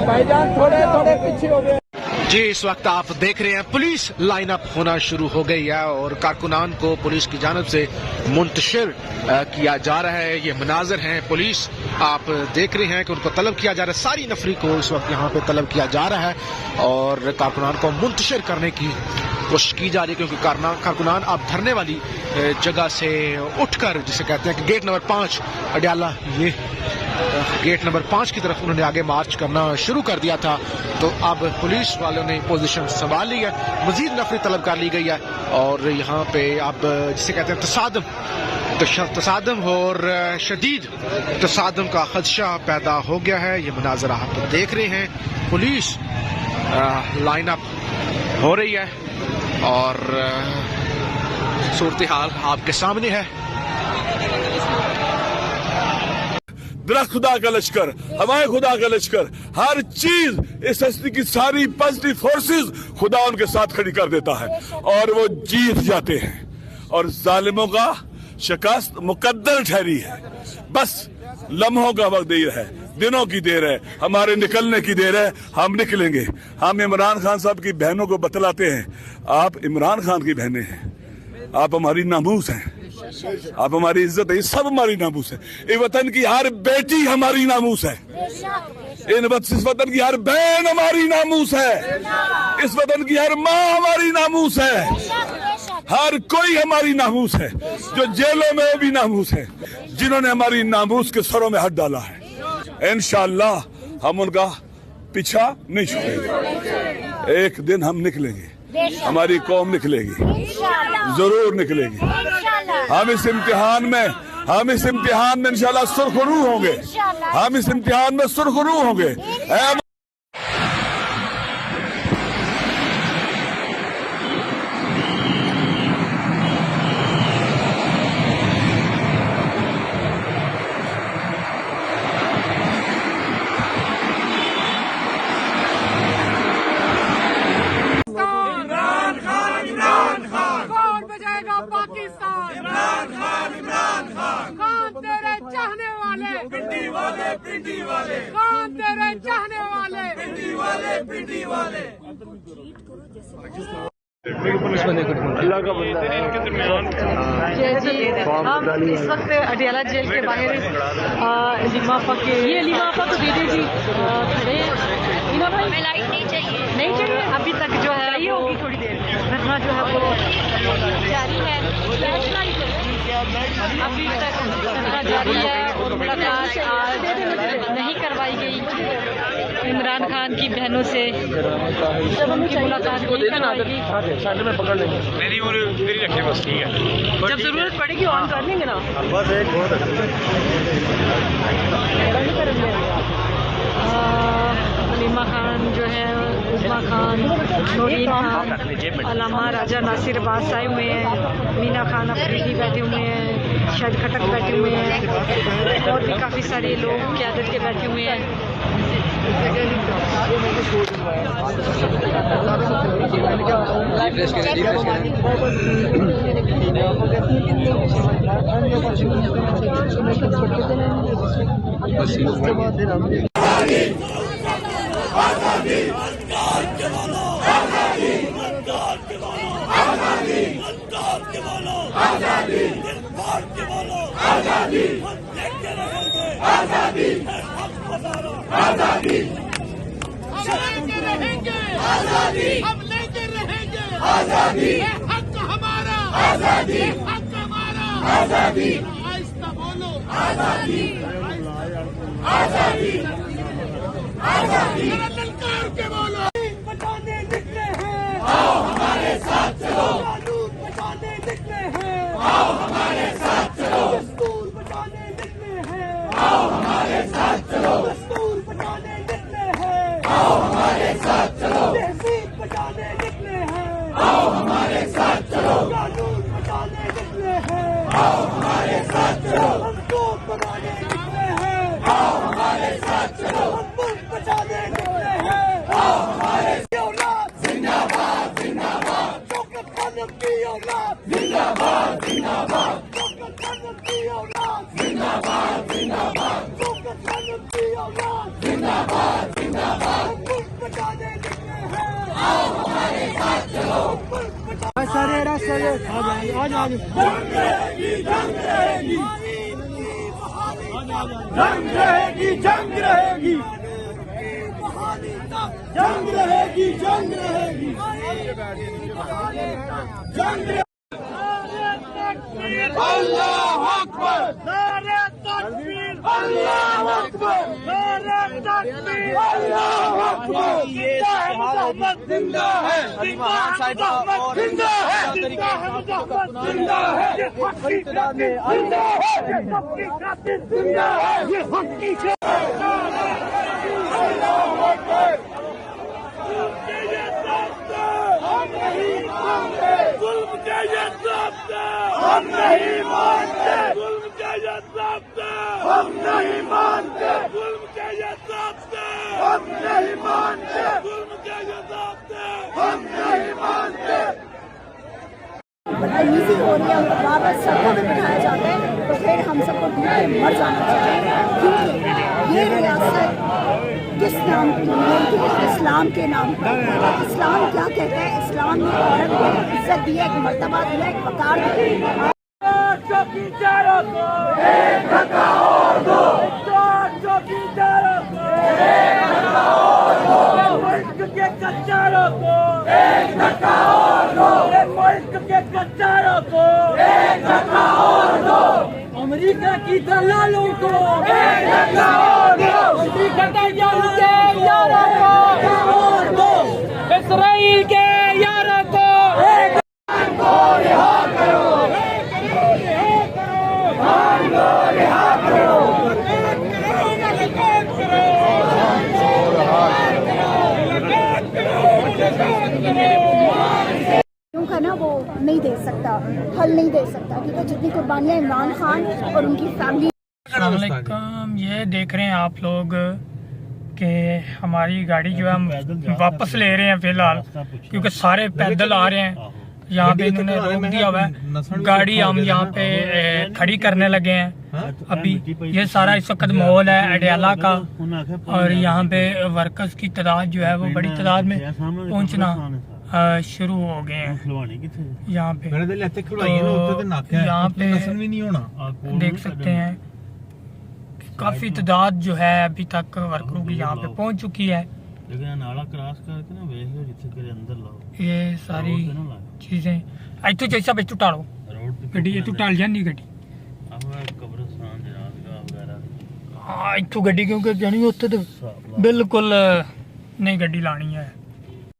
भाईजान थोड़े थोड़े पीछे हो गए। जी, इस वक्त आप देख रहे हैं पुलिस लाइन अप होना शुरू हो गई है और कारकुनान को पुलिस की जानब से मुंतशिर किया जा रहा है। ये मनाजर हैं, पुलिस आप देख रहे हैं कि उनको तलब किया जा रहा है। सारी नफरी को इस वक्त यहाँ पे तलब किया जा रहा है और कारकुनान को मुंतशिर करने की कोशिश की जा रही है, क्योंकि कारकुनान आप धरने वाली जगह से उठकर, जिसे कहते हैं कि गेट नंबर 5 अडियाला, ये गेट नंबर 5 की तरफ उन्होंने आगे मार्च करना शुरू कर दिया था। तो अब पुलिस वालों ने पोजीशन संभाल ली है, मजीद नफरी तलब कर ली गई है और यहाँ पे अब जिसे कहते हैं तसादम और शदीद तसादम का खदशा पैदा हो गया है। ये मनाजर आप देख रहे हैं, पुलिस लाइन अप हो रही है और सूरत हाल आपके सामने है। मेरा खुदा का लश्कर, हमारे खुदा का लश्कर, हर चीज इस हस्ती की सारी पॉजिटिव फोर्सेस खुदा उनके साथ खड़ी कर देता है और वो जीत जाते हैं और जालिमों का शिकस्त मुकद्दर ठहरी है। बस लम्हों का वक्त देर है, दिनों की देर है, हमारे निकलने की देर है। हम निकलेंगे। हम इमरान खान साहब की बहनों को बतलाते हैं, आप इमरान खान की बहनें हैं, आप हमारी नामूस हैं, आप हमारी इज्जत है, सब हमारी नामूस है। इस वतन की हर बेटी हमारी नामूस है, इस वतन की हर बहन हमारी नामूस है, इस वतन की हर माँ हमारी नामूस है, हर कोई हमारी नामूस है। जो जेलों में वो भी नामूस है, जिन्होंने हमारी नामूस के सरों में हाथ डाला है। इंशाअल्लाह हम उनका पीछा नहीं छोड़ेंगे। एक दिन हम निकलेंगे, हमारी कौम निकलेगी, जरूर निकलेगी। हम इस इम्तिहान में इंशाअल्लाह सुरखरू होंगे, हम इस इम्तिहान में सुरखरू होंगे। पिंडी वाले कौन तेरे चाहने वाले, पिंडी वाले, पिंडी वाले। अल्लाह का बंदा है। हम इस वक्त अडियाला जेल के बाहर लिमाफा को दीदी जी खड़े हैं। भाई लाइट नहीं चाहिए अभी तक जो है ये होगी, थोड़ी देर धरना जो है वो जारी है, अभी तक धरना जारी है और मुलाकात आज नहीं करवाई गई इमरान खान की बहनों से। जब उनकी मुलाकात नहीं करवाई गई, साइड में पकड़ लेंगे, मेरी रखिए बस, ठीक है। जब जरूरत पड़ेगी ऑन कर लेंगे ना, बस एक बहुत अलीमा खान जो है, उस्मा खान, नूरीन खान, अलामा राजा नासिर अब्बास आए हुए हैं, मीना खान अफरीदी बैठे हुए हैं, शाहिद खटक बैठे हुए हैं और भी काफ़ी सारे लोग क़यादत के बैठे हुए हैं। हम लेते रहेंगे आजादी, हक हमारा आजादी, हक हमारा आजादी। आहिस्ता बोलो आजादी, आजादी, आजादी। ललकार के बोलो, बचाने निकले हैं, आओ हमारे साथ चलो। कानून बचाने निकले हैं, आओ हमारे साथ चलो। स्कूल बचाने निकले हैं, आओ बचाने निकले हैं, आओ हमारे साथ चलो, कानून बचाने निकले हैं, आओ हमारे साथ चलो, हमको बनाने निकले हैं, आओ हमारे साथ चलो, हम मुल्क बचाने निकले हैं, आओ हमारे औलाद जिंदाबाद जिंदाबाद, शौकत खानम की औलाद जिंदाबाद जिंदाबाद, शौकत खानम की औलाद जिंदाबाद जिंदाबाद, शौकत खानम की औलाद जिंदाबाद जिंदाबाद, हम मुल्क बचाने निकले हैं, आओ हमारे साथ चलो, मुल्क बचाने सारे रास्ते आ जाओ जंग रहेगी जंग रहेगी जंग रहेगी जंग रहेगी जंग रहेगी जंग रहेगी जंग अल्लाह अकबर नारे तकबीर अल्लाह अकबर नारे तकबीर अल्लाह अकबर जिंदा है जिंदा है जिंदा है जिंदा है जिंदा है ये हकी खातिर जिंदा है ये हकी खातिर जिंदा है ये हकी अल्लाह अकबर हम नहीं मानते जुल्म के ये ज़ाब्ते हम नहीं मानते जुल्म के ये ज़ाब्ते हम नहीं मानते जुल्म के ये ज़ाब्ते हम नहीं मानते जुल्म के ये ज़ाब्ते हम नहीं मानते। बदतमीजी हो रही है, हमको वापस सड़कों पे बिठाया जाता है, तो फिर हम सबको भूख के मर जाना चाहिए, क्योंकि ये रियासत किस नाम की मिलती है? इस्लाम के नाम पर। इस्लाम क्या कहता है? इस्लाम ने औरत को इज्जत दी है, एक मर्तबा दिया, एक वकार दिया। चौकीदारों को एक धक्का और दो, चौकीदारों को एक धक्का और दो, मुल्क के कच्चारों को एक धक्का और दो, मुल्क के कच्चारों को एक धक्का और दो, अमेरिका की दलालों को एक धक्का और दो, अमेरिका के यारों को और दो, इसराइल के यारों को एक को रिहा करो, रिहा करो, क्योंकि ना वो नहीं दे सकता, हल नहीं दे सकता, क्योंकि जितनी कुर्बानियाँ इमरान खान और उनकी फैमिली। अस्सलामुअलैकुम, ये देख रहे हैं आप लोग कि हमारी गाड़ी जो है हम वापस ले रहे हैं फिलहाल, क्योंकि सारे पैदल आ रहे हैं। यहाँ पे इन्होंने रोक दिया हुआ है, गाड़ी हम यहाँ पे खड़ी करने लगे हैं अभी। ये सारा इस वक्त माहौल है अडयाला का, और यहाँ पे वर्कर्स की तादाद जो है वो बड़ी तादाद में पहुँचना शुरू हो गए हैं यहाँ पे। तो यहाँ पे देख सकते हैं काफी तादाद जो है अभी तक वर्करों की यहाँ पे पहुँच चुकी है। ये सारी चीजें इतों जैसा बच्चों टालो गड्डी, इतों टाल जानी गड्डी, हाँ इतों गड्डी क्योंकि जानी उत्थे तो बिल्कुल नहीं गड्डी लानी है।